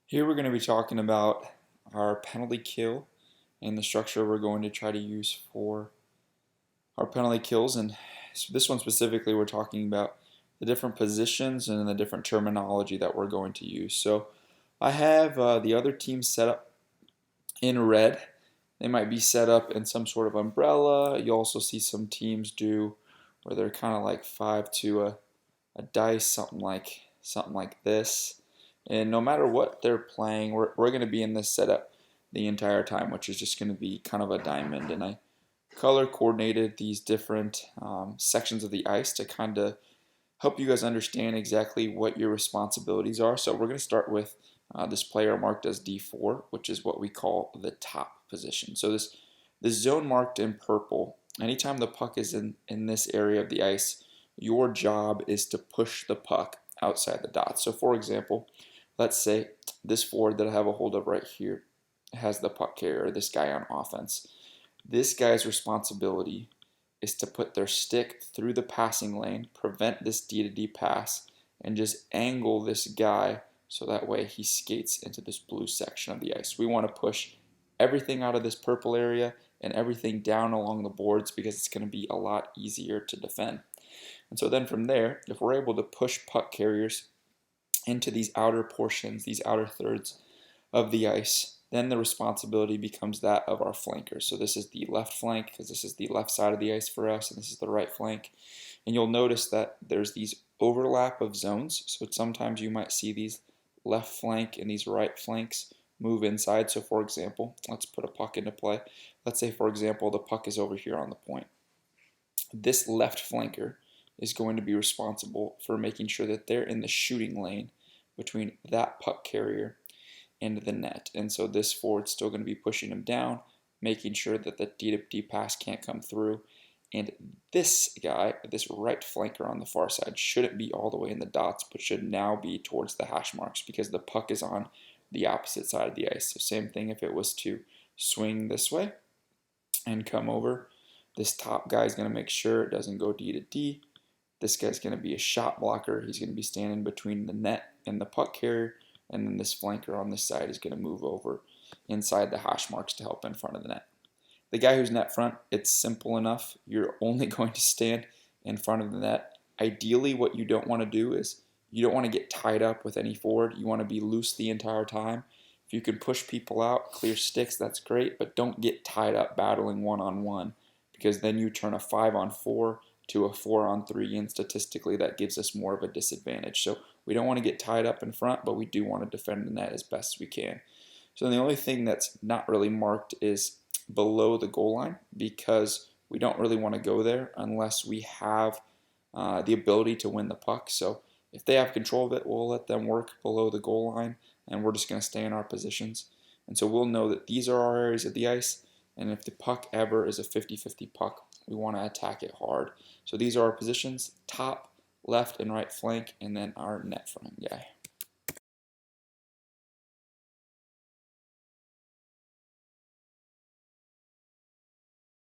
Here we're going to be talking about our penalty kill and the structure we're going to try to use for our penalty kills. And so this one specifically, we're talking about the different positions and the different terminology that we're going to use. So I have the other team set up in red. They might be set up in some sort of umbrella. You also see some teams do where they're kind of like 5 to a dice, something like this. And no matter what they're playing, we're going to be in this setup the entire time, which is just going to be kind of a diamond. And I color coordinated these different sections of the ice to kind of help you guys understand exactly what your responsibilities are. So we're going to start with this player marked as D4, which is what we call the top position. So this zone marked in purple, anytime the puck is in this area of the ice, your job is to push the puck outside the dots. So for example, let's say this forward that I have a hold of right here has the puck carrier, this guy on offense. This guy's responsibility is to put their stick through the passing lane, prevent this D to D pass, and just angle this guy so that way he skates into this blue section of the ice. We want to push everything out of this purple area and everything down along the boards because it's going to be a lot easier to defend. And so then from there, if we're able to push puck carriers into these outer portions, these outer thirds of the ice, then the responsibility becomes that of our flankers. So this is the left flank because this is the left side of the ice for us, and this is the right flank. And you'll notice that there's these overlap of zones. So sometimes you might see these left flank and these right flanks move inside. So for example, let's put a puck into play. Let's say, for example, the puck is over here on the point. This left flanker is going to be responsible for making sure that they're in the shooting lane between that puck carrier and the net. And so this forward's still going to be pushing him down, making sure that the D to D pass can't come through. And this guy, this right flanker on the far side, shouldn't be all the way in the dots, but should now be towards the hash marks because the puck is on the opposite side of the ice. So same thing if it was to swing this way and come over. This top guy is going to make sure it doesn't go D to D. This guy's going to be a shot blocker. He's going to be standing between the net and the puck carrier. And then this flanker on this side is going to move over inside the hash marks to help in front of the net. The guy who's net front, it's simple enough. You're only going to stand in front of the net. Ideally, what you don't want to do is you don't want to get tied up with any forward. You want to be loose the entire time. If you can push people out, clear sticks, that's great, but don't get tied up battling one-on-one because then you turn a 5-on-4 to a 4-on-3, and statistically that gives us more of a disadvantage. So we don't want to get tied up in front, but we do want to defend the net as best as we can. So the only thing that's not really marked is below the goal line because we don't really want to go there unless we have the ability to win the puck. So if they have control of it, we'll let them work below the goal line and we're just going to stay in our positions. And so we'll know that these are our areas of the ice, and if the puck ever is a 50-50 puck, we want to attack it hard. So these are our positions: top, left, and right flank, and then our net front guy.